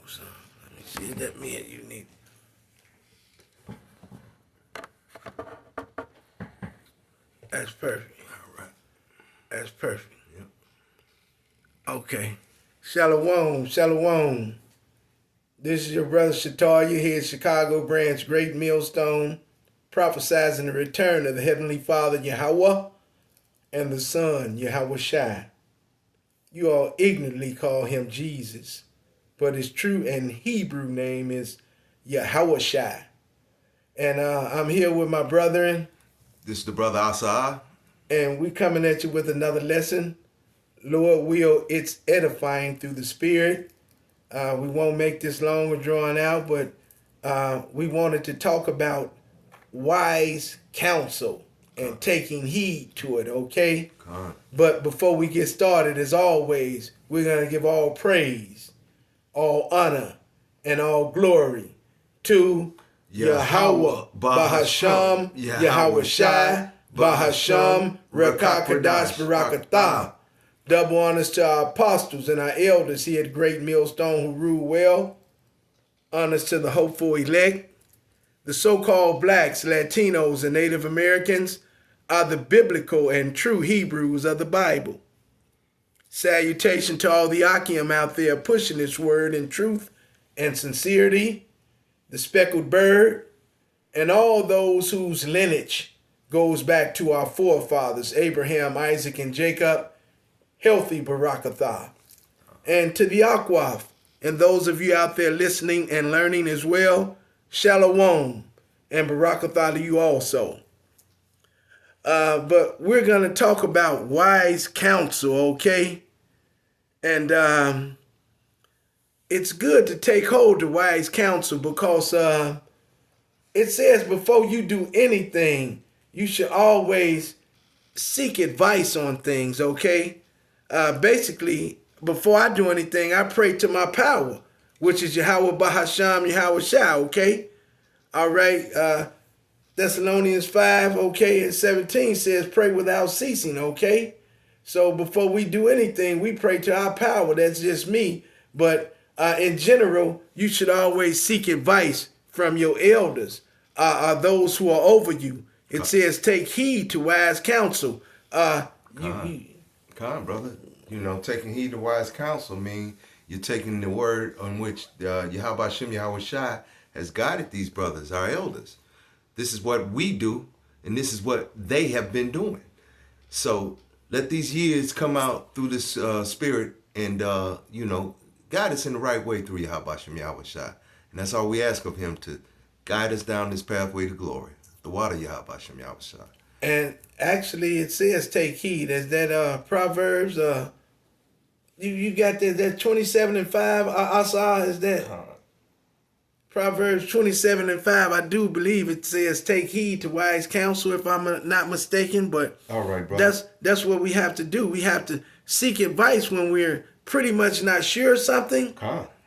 son. Let me see. Is that me you need? That's perfect. All right. That's perfect. Yep. Okay. Shalom, shalom. This is your brother Shatar. You're here at Chicago Branch, Great Millstone, prophesizing the return of the Heavenly Father, Yahweh, and the Son, Yahweh Shai. You all ignorantly call him Jesus, but his true and Hebrew name is Yahweh Shai. And I'm here with my brethren. This is the brother Asa. And we coming at you with another lesson. Lord will, it's edifying through the Spirit. We won't make this long or drawn out, but we wanted to talk about wise counsel and taking heed to it, okay? But before we get started, as always, we're going to give all praise, all honor, and all glory to Yahweh, Bahasham, Yahweh Shai, Bahasham, Rekakadash, Barakatah. Double honors to our apostles and our elders here at Great Millstone who rule well. Honors to the hopeful elect. The so-called blacks, Latinos, and Native Americans are the biblical and true Hebrews of the Bible. Salutation to all the Akim out there pushing this word in truth and sincerity. The speckled bird, and all those whose lineage goes back to our forefathers, Abraham, Isaac, and Jacob, healthy Barakatah. And to the Akwaf, and those of you out there listening and learning as well, Shalom, and Barakatah to you also. But we're going to talk about wise counsel, okay? And it's good to take hold of wise counsel because it says before you do anything, you should always seek advice on things, okay? Basically, before I do anything, I pray to my power, which is Yahweh Bahasham, Yahweh Shai, okay? All right, Thessalonians 5, okay, and 17 says pray without ceasing, okay? So before we do anything, we pray to our power. That's just me. But in general, you should always seek advice from your elders, those who are over you. It says take heed to wise counsel. Brother. You know, taking heed to wise counsel means you're taking the word on which Yahweh Hashem, Yahweh Shai has guided these brothers, our elders. This is what we do, and this is what they have been doing. So let these years come out through this spirit and, guide us in the right way through Yahweh Hashem, Yahweh Shai. And that's all we ask of him, to guide us down this pathway to glory. The water Yahweh Hashem, Yahweh Shai. And actually it says take heed. Is that Proverbs, you got that 27 and 5, Asa, is that Proverbs 27 and 5? I do believe it says take heed to wise counsel, if I'm not mistaken, but all right, brother. That's what we have to do. We have to seek advice when we're pretty much not sure of something,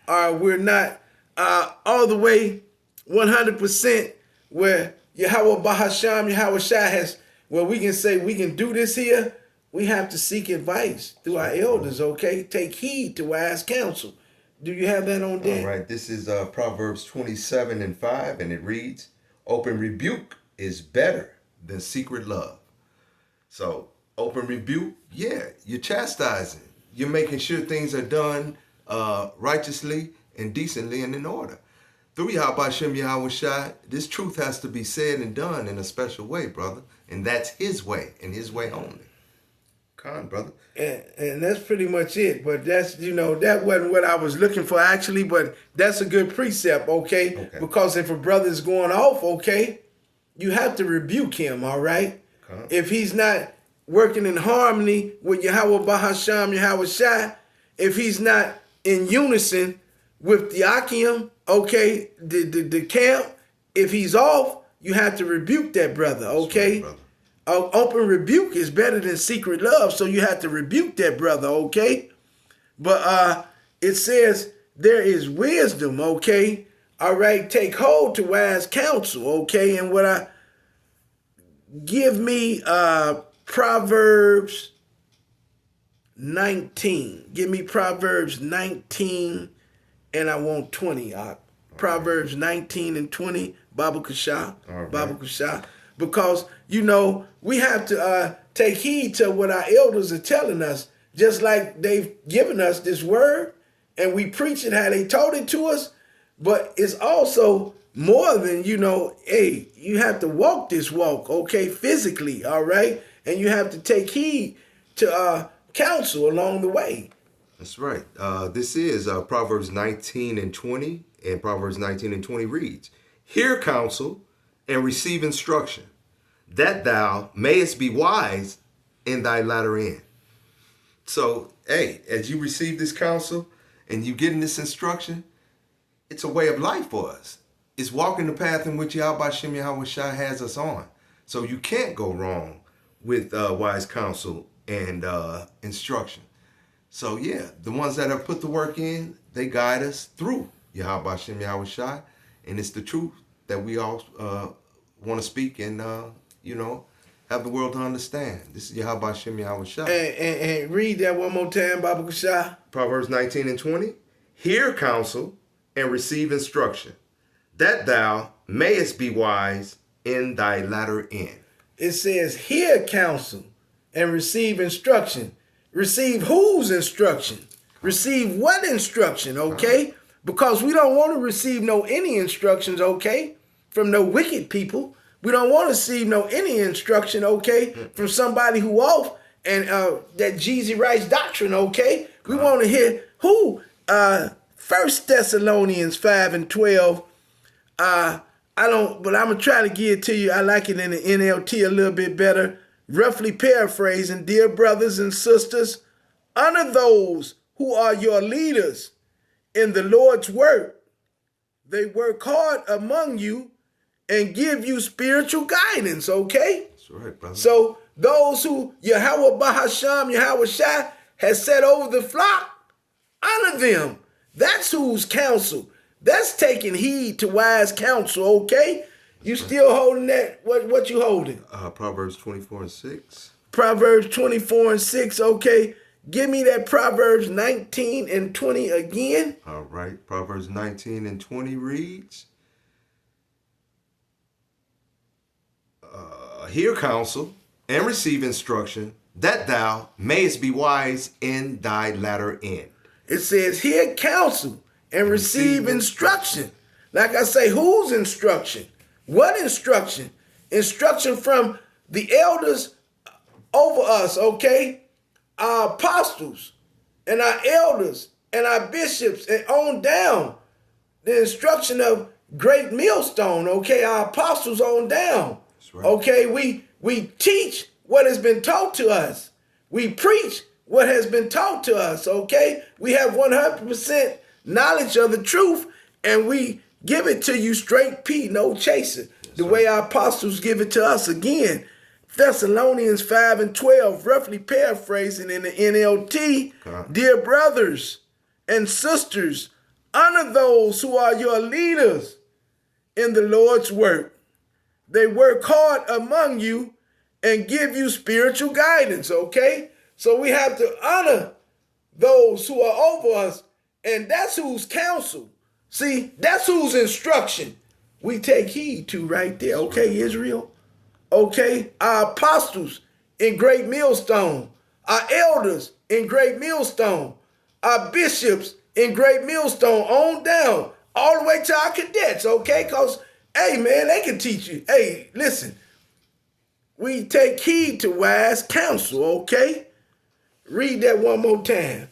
or we're not all the way 100% where Yahweh Bahasham, Yahweh Shai has, where we can say we can do this here. We have to seek advice through our elders, okay? Take heed to wise counsel. Do you have that on deck? All right, this is Proverbs 27 and 5, and it reads, open rebuke is better than secret love. So, open rebuke, you're chastising. You're making sure things are done righteously and decently and in order. Through Yahweh Hashem, Yahweh Shai, this truth has to be said and done in a special way, brother. And that's his way, and his way only. Brother. And that's pretty much it. But that's, that wasn't what I was looking for actually, but that's a good precept, okay? Because if a brother's going off, okay, you have to rebuke him, all right? If he's not working in harmony with Yahweh Bahasham, Yahweh Shai, if he's not in unison with the Akim, okay, the camp, if he's off, you have to rebuke that brother, okay? Right, brother. Open rebuke is better than secret love, so you have to rebuke that brother, okay? But it says there is wisdom, okay? All right, take hold to wise counsel, okay? And what give me Proverbs 19. Give me Proverbs 19 and I want 20. Proverbs 19 and 20, Baba Kasha. Right. Baba Kasha. Because, you know, we have to take heed to what our elders are telling us, just like they've given us this word, and we preach it how they told it to us. But it's also more than, you know, hey, you have to walk this walk, okay, physically, all right? And you have to take heed to counsel along the way. That's right. This is Proverbs 19 and 20, and Proverbs 19 and 20 reads, "Hear counsel and receive instruction, that thou mayest be wise in thy latter end." So, hey, as you receive this counsel and you getting this instruction, it's a way of life for us. It's walking the path in which Yahweh Shem Yahweh Shai has us on. So you can't go wrong with wise counsel and instruction. So yeah, the ones that have put the work in, they guide us through Yahweh Shem Yahweh Shai, and it's the truth that we all want to speak and you know, have the world to understand. This is Yahweh Shem Yahweh Shai. And read that one more time, Baba Kasha. Proverbs 19 and 20. "Hear counsel and receive instruction, that thou mayest be wise in thy latter end." It says, hear counsel and receive instruction. Receive whose instruction? Receive what instruction, okay? Because we don't want to receive any instructions, okay, from no wicked people. We don't want to receive any instruction, okay, from somebody who off and that Jesus Christ doctrine, okay? We want to hear who? 1 Thessalonians 5 and 12. I don't, but I'm going to try to give it to you. I like it in the NLT a little bit better. Roughly paraphrasing, dear brothers and sisters, honor those who are your leaders in the Lord's work. They work hard among you and give you spiritual guidance, okay? That's right, brother. So those who Yahweh Bahasham, Yahweh Shai has set over the flock, honor them. That's whose counsel. That's taking heed to wise counsel, okay? You still holding that? What you holding? Proverbs 24 and 6. Proverbs 24 and 6, okay? Give me that Proverbs 19 and 20 again. All right. Proverbs 19 and 20 reads, "Hear counsel and receive instruction, that thou mayest be wise in thy latter end." It says, hear counsel and receive instruction. Like I say, whose instruction? What instruction? Instruction from the elders over us, okay? Our apostles and our elders and our bishops and on down. The instruction of Great Millstone, okay? Our apostles on down. That's right. Okay, we teach what has been taught to us. We preach what has been taught to us, okay? We have 100% knowledge of the truth, and we give it to you straight P, no chaser. The way our apostles give it to us again. Thessalonians 5 and 12, roughly paraphrasing in the NLT, dear brothers and sisters, honor those who are your leaders in the Lord's work. They work hard among you and give you spiritual guidance, okay? So we have to honor those who are over us, and that's whose counsel. See, that's whose instruction we take heed to right there, okay, Israel? Okay, our apostles in Great Millstone, our elders in Great Millstone, our bishops in Great Millstone, on down, all the way to our cadets, okay? Because, hey, man, they can teach you. Hey, listen, we take heed to wise counsel, okay? Read that one more time.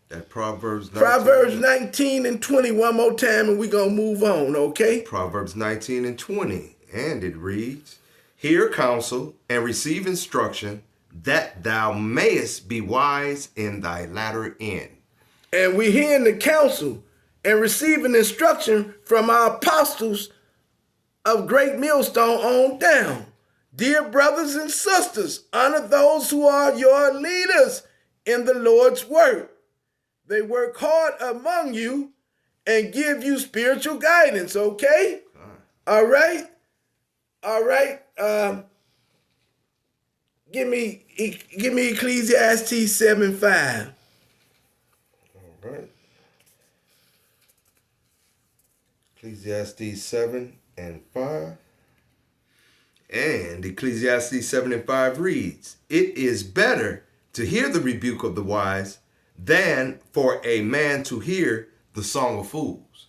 That Proverbs 19. Proverbs 19 and 20 one more time, and we're going to move on, okay? Proverbs 19 and 20. And it reads, "Hear counsel and receive instruction, that thou mayest be wise in thy latter end." And we're hearing the counsel and receiving instruction from our apostles of Great Millstone on down. Dear brothers and sisters, honor those who are your leaders in the Lord's work. They work hard among you and give you spiritual guidance, okay? All right? All right. Give me Ecclesiastes 7:5. All right. Ecclesiastes 7 and 5. And Ecclesiastes 7 and 5 reads, "It is better to hear the rebuke of the wise than for a man to hear the song of fools."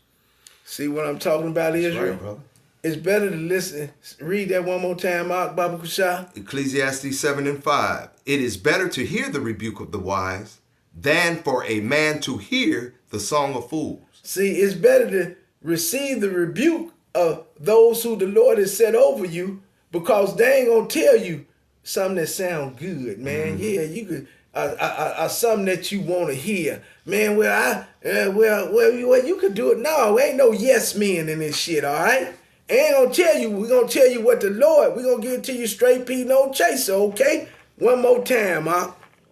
See what I'm talking about, Israel? Right, brother. It's better to listen. Read that one more time, Baba Kusha. Ecclesiastes 7 and 5. "It is better to hear the rebuke of the wise than for a man to hear the song of fools." See, it's better to receive the rebuke of those who the Lord has set over you, because they ain't gonna tell you something that sound good, man. Yeah, you could something that you want to hear, man. You could do it. No, ain't no yes men in this shit. All right, ain't gonna tell you. We gonna tell you what the Lord. We gonna give it to you straight, P, no chaser. Okay, one more time,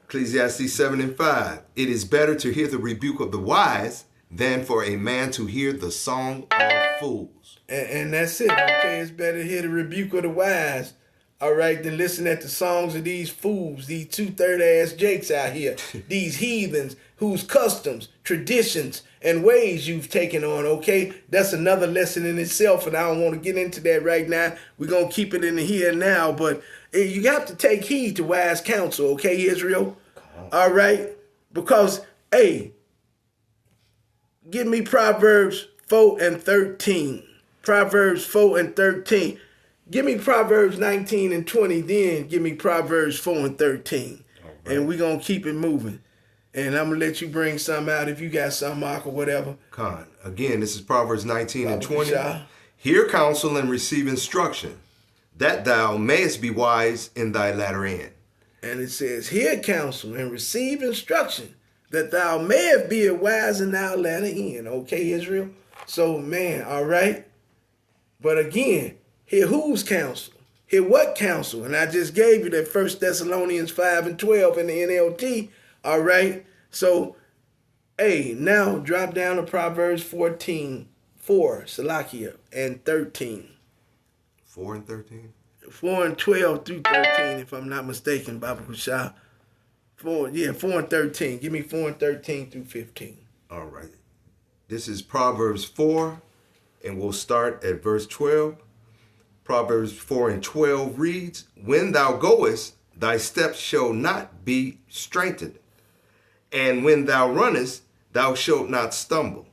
Ecclesiastes 7 and 5. "It is better to hear the rebuke of the wise than for a man to hear the song of fools." And that's it. Okay, it's better to hear the rebuke of the wise, all right, than listen at the songs of these fools, these 2/3 ass jakes out here, these heathens whose customs, traditions, and ways you've taken on. Okay, that's another lesson in itself, and I don't want to get into that right now. We're gonna keep it in the here and now, but you have to take heed to wise counsel. Okay, Israel. All right, because hey, give me Proverbs 4 and 13. Proverbs 4 and 13. Give me Proverbs 19 and 20, then give me Proverbs 4 and 13. Right. And we're going to keep it moving. And I'm going to let you bring something out if you got something, Mark, or whatever. Con. Again, this is Proverbs 19 and 20. "Hear counsel and receive instruction, that thou mayest be wise in thy latter end." And it says, "Hear counsel and receive instruction, that thou mayest be wise in thy latter end." Okay, Israel? So, man, all right? But again, hear whose counsel? Hear what counsel? And I just gave you that 1 Thessalonians 5 and 12 in the NLT. All right? So, hey, now drop down to Proverbs 14, 4, Salakia, and 13. 4 and 13? 4 and 12 through 13, if I'm not mistaken, Baba Kusha. 4 and 13. Give me 4 and 13 through 15. All right. This is Proverbs 4. And we'll start at verse 12. Proverbs 4 and 12 reads, "When thou goest, thy steps shall not be straitened. And when thou runnest, thou shalt not stumble."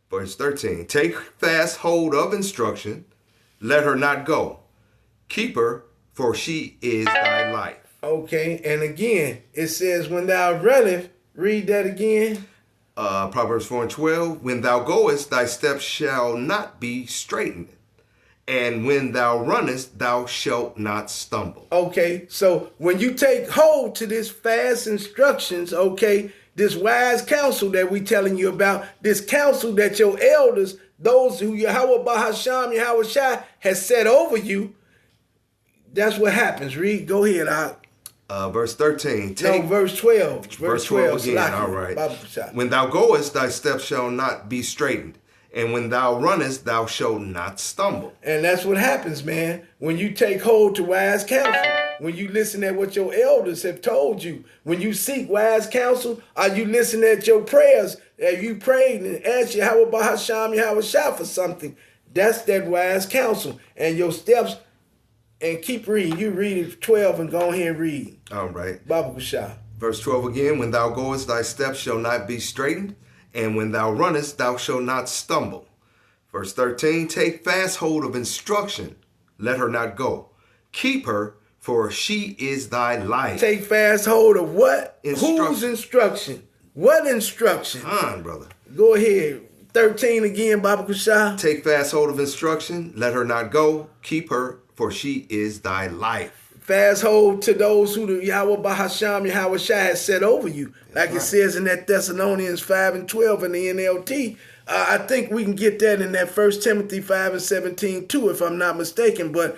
Verse 13, "Take fast hold of instruction, let her not go. Keep her, for she is thy life." Okay, and again, it says, "When thou runnest," read that again. Proverbs 4 and 12, "When thou goest, thy steps shall not be straitened. And when thou runnest, thou shalt not stumble." Okay, so when you take hold to this fast instructions, okay, this wise counsel that we telling you about, this counsel that your elders, those who Yahweh Bahasham, Yahweh Shai has set over you, that's what happens. Read, go ahead, Verse 13. Verse 12. Verse 12 again, all right. "When thou goest, thy steps shall not be straitened. And when thou runnest, thou shalt not stumble." And that's what happens, man. When you take hold to wise counsel, when you listen at what your elders have told you, when you seek wise counsel, are you listening at your prayers? Have you prayed and asked Yahweh Bahasham, Yahweh Shai for something? That's that wise counsel. And your steps, and keep reading. You read it 12 and go ahead and read. All right. Baba Kusha. Verse 12 again, "When thou goest, thy steps shall not be straitened. And when thou runnest, thou shalt not stumble." Verse 13, "Take fast hold of instruction, let her not go. Keep her, for she is thy life." Take fast hold of what? Instruction. Whose instruction? What instruction? Come on, brother. Go ahead. 13 again, Baba Kusha. "Take fast hold of instruction, let her not go. Keep her, for she is thy life." Fast hold to those who the Yahweh Bahasham, Yahweh Shai has set over you. Like it says in that Thessalonians 5 and 12 in the NLT. I think we can get that in that 1 Timothy 5 and 17 too, if I'm not mistaken. But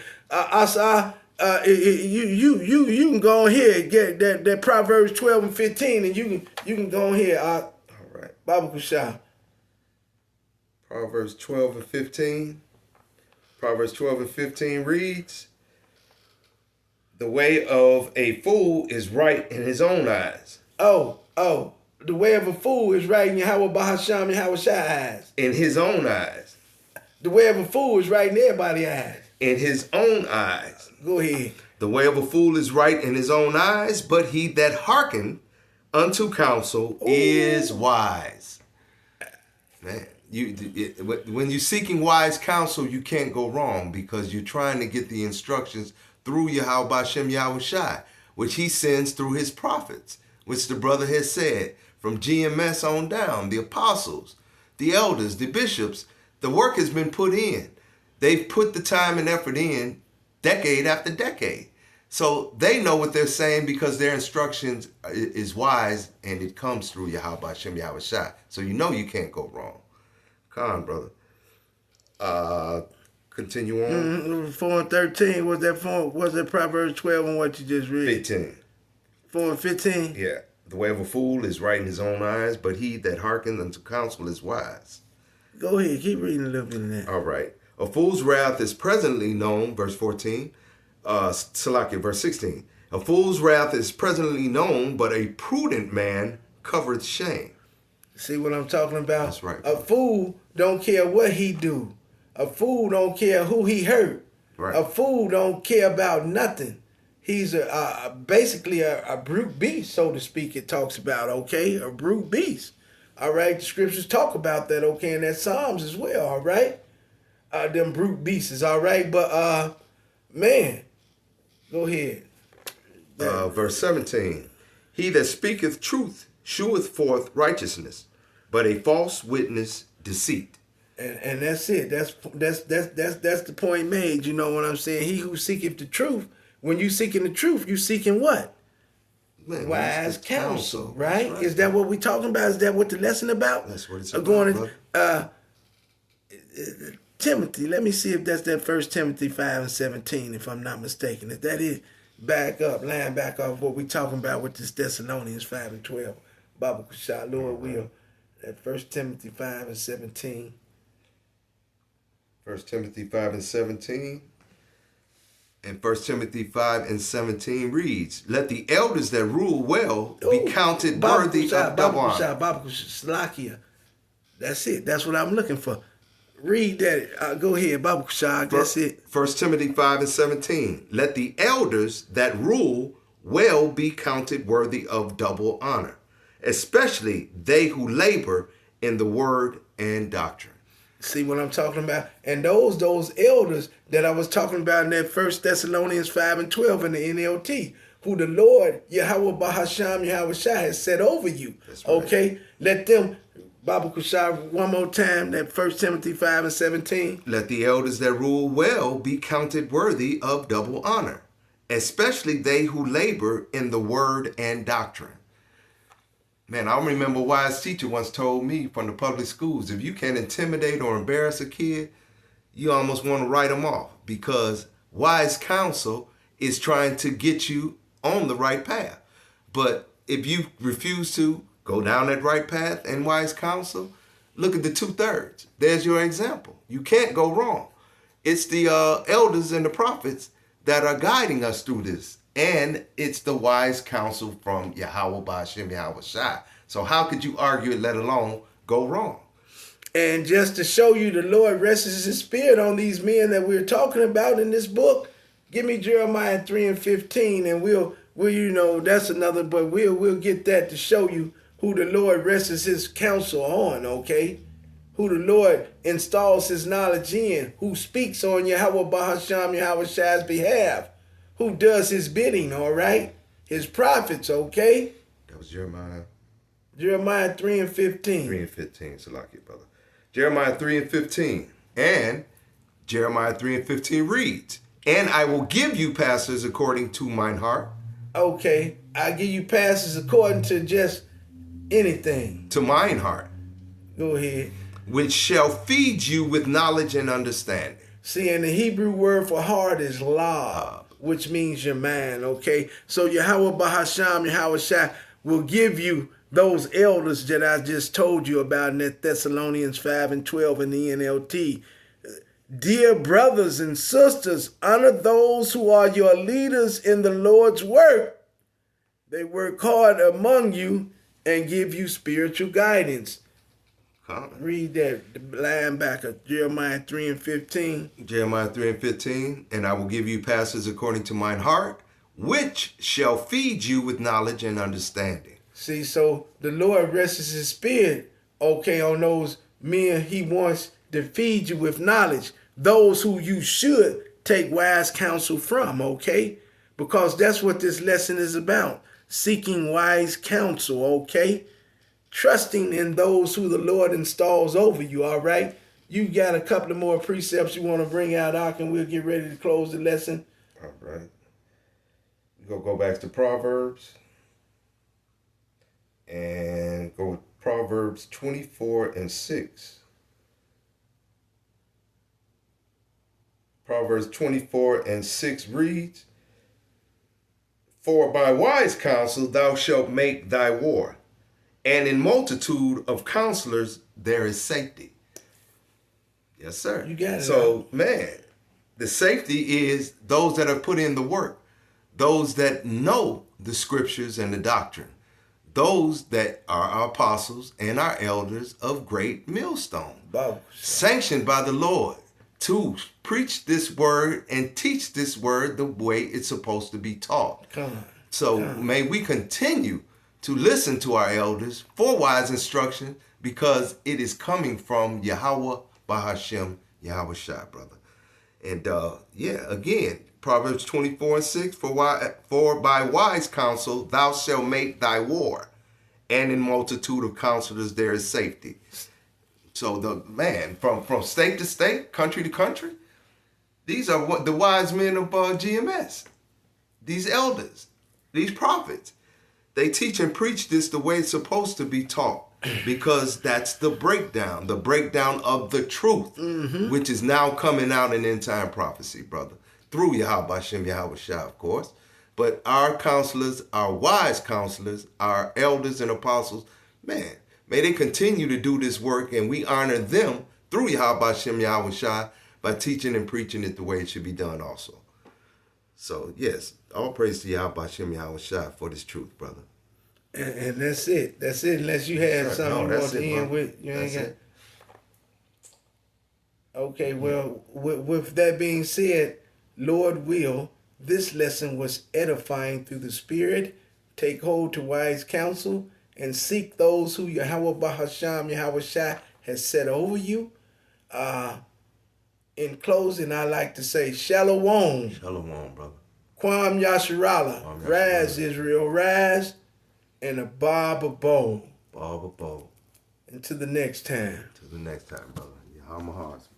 you can go on here and get that Proverbs 12 and 15, and you can go on here. All right. Baba Kusha. Proverbs 12 and 15. Proverbs 12 and 15 reads, "The way of a fool is right in his own eyes." Oh, The way of a fool is right in Yahweh Bahasham Yahweh Shai eyes. In his own eyes. The way of a fool is right in everybody's eyes. In his own eyes. Go ahead. The way of a fool is right in his own eyes, but he that hearken unto counsel is wise. Man, when you're seeking wise counsel, you can't go wrong because you're trying to get the instructions through Yahweh Bashem Yahweh Shai, which he sends through his prophets, which the brother has said, from GMS on down, the apostles, the elders, the bishops. The work has been put in. They've put the time and effort in decade after decade. So they know what they're saying because their instructions is wise and it comes through Yahweh Bashem Yahweh Shai. So you know you can't go wrong. Come on, brother. Continue on. 4 and 13, was that Proverbs 12 and what you just read? 15. 4 and 15? Yeah. The way of a fool is right in his own eyes, but he that hearkens unto counsel is wise. Go ahead, keep reading a little bit of that. All right. A fool's wrath is presently known, verse 14. Salakia, verse 16. A fool's wrath is presently known, but a prudent man covereth shame. See what I'm talking about? That's right. A fool don't care what he do. A fool don't care who he hurt. Right. A fool don't care about nothing. He's basically a brute beast, so to speak, it talks about, okay? A brute beast. All right? The scriptures talk about that, okay? And that Psalms as well, all right? Them brute beasts, all right? But, man, go ahead. Verse 17. He that speaketh truth sheweth forth righteousness, but a false witness deceit. And that's it. That's the point made. You know what I'm saying? He who seeketh the truth. When you seeking the truth, you seeking what? Man, wise counsel, right? Right? Is that what we talking about? Is that what the lesson about? That's what it's about. Timothy, let me see if that's that 1 Timothy 5 and 17, if I'm not mistaken. If that is, line back off what we talking about with this Thessalonians 5 and 12. Baba Kushah, Lord will. That 1 Timothy 5 and 17. 1 Timothy 5 and 17. And 1 Timothy 5 and 17 reads, let the elders that rule well be counted worthy of double honor. Baba Kushah, that's it. That's what I'm looking for. Read that. Go ahead, Baba Kushah. That's it. 1 Timothy 5 and 17. Let the elders that rule well be counted worthy of double honor, especially they who labor in the word and doctrine. See what I'm talking about? And those elders that I was talking about in that 1 Thessalonians 5 and 12 in the NLT, who the Lord, Yahweh Bahasham Yahweh Shai, has set over you. That's right. Okay? Let them, Baba Kushah, one more time, that 1 Timothy 5 and 17. Let the elders that rule well be counted worthy of double honor, especially they who labor in the word and doctrine. Man, I remember a wise teacher once told me from the public schools, if you can intimidate or embarrass a kid, you almost want to write them off because wise counsel is trying to get you on the right path. But if you refuse to go down that right path and wise counsel, look at the 2/3. There's your example. You can't go wrong. It's the elders and the prophets that are guiding us through this. And it's the wise counsel from Yahweh Bashem Yahweh Shai. So how could you argue it, let alone go wrong? And just to show you the Lord rests his spirit on these men that we're talking about in this book, give me Jeremiah 3 and 15 and we'll that's another, but we'll get that to show you who the Lord rests his counsel on, okay? Who the Lord installs his knowledge in, who speaks on Yahweh Bahasham Yahweh Shai's behalf. Who does his bidding, all right? His prophets, okay? That was Jeremiah. Jeremiah 3 and 15. 3 and 15, Salakia, brother. Jeremiah 3 and 15. And Jeremiah 3 and 15 reads, and I will give you pastors according to mine heart. Okay, I give you pastors according to just anything. To mine heart. Go ahead. Which shall feed you with knowledge and understanding. See, and the Hebrew word for heart is lab, which means your mind, okay? So Yahweh Bahasham, Yahweh Shai will give you those elders that I just told you about in that Thessalonians 5 and 12 in the NLT. Dear brothers and sisters, honor those who are your leaders in the Lord's work. They work hard among you and give you spiritual guidance. Come. Read that, the linebacker, Jeremiah 3 and 15. Jeremiah 3 and 15. And I will give you pastors according to mine heart, which shall feed you with knowledge and understanding. See, so the Lord rests his spirit, okay, on those men he wants to feed you with knowledge. Those who you should take wise counsel from, okay? Because that's what this lesson is about. Seeking wise counsel, okay? Trusting in those who the Lord installs over you, all right? You got a couple of more precepts you want to bring out, Doc, and we'll get ready to close the lesson. All right. We'll go back to Proverbs. And go with Proverbs 24 and 6. Proverbs 24 and 6 reads, For by wise counsel thou shalt make thy war, and in multitude of counselors there is safety. Yes, sir. You got it. So, man, the safety is those that have put in the work, those that know the scriptures and the doctrine, those that are our apostles and our elders of Great Millstone, sanctioned by the Lord to preach this word and teach this word the way it's supposed to be taught. May we continue to listen to our elders for wise instruction, because it is coming from Yahweh Bahashem Yahweh Shai, brother. And again, Proverbs 24 and 6, for by wise counsel thou shalt make thy war, and in multitude of counselors there is safety. So from state to state, country to country, these are what the wise men of GMS, these elders, these prophets. They teach and preach this the way it's supposed to be taught, because that's the breakdown of the truth, which is now coming out in end time prophecy, brother, through Yahweh Hashem, Yahweh Shai, of course. But our counselors, our wise counselors, our elders and apostles, man, may they continue to do this work, and we honor them through Yahweh Hashem, Yahweh Shai, by teaching and preaching it the way it should be done also. So, yes, all praise to Yahweh Hashem, Yahweh Shai for this truth, brother. And that's it. That's it. Unless you had something you want to end with. You ain't got it. Okay, well, with that being said, Lord will, this lesson was edifying through the Spirit. Take hold to wise counsel and seek those who Yahweh Bahasham, Yahweh Shai has set over you. In closing, I like to say, Shalom. Shalom, brother. Kwam Yasharala. Rise, Israel, rise. And a Bob of Bo. Bob of Bo. Until the next time. Until the next time, brother. Yahweh Mahas.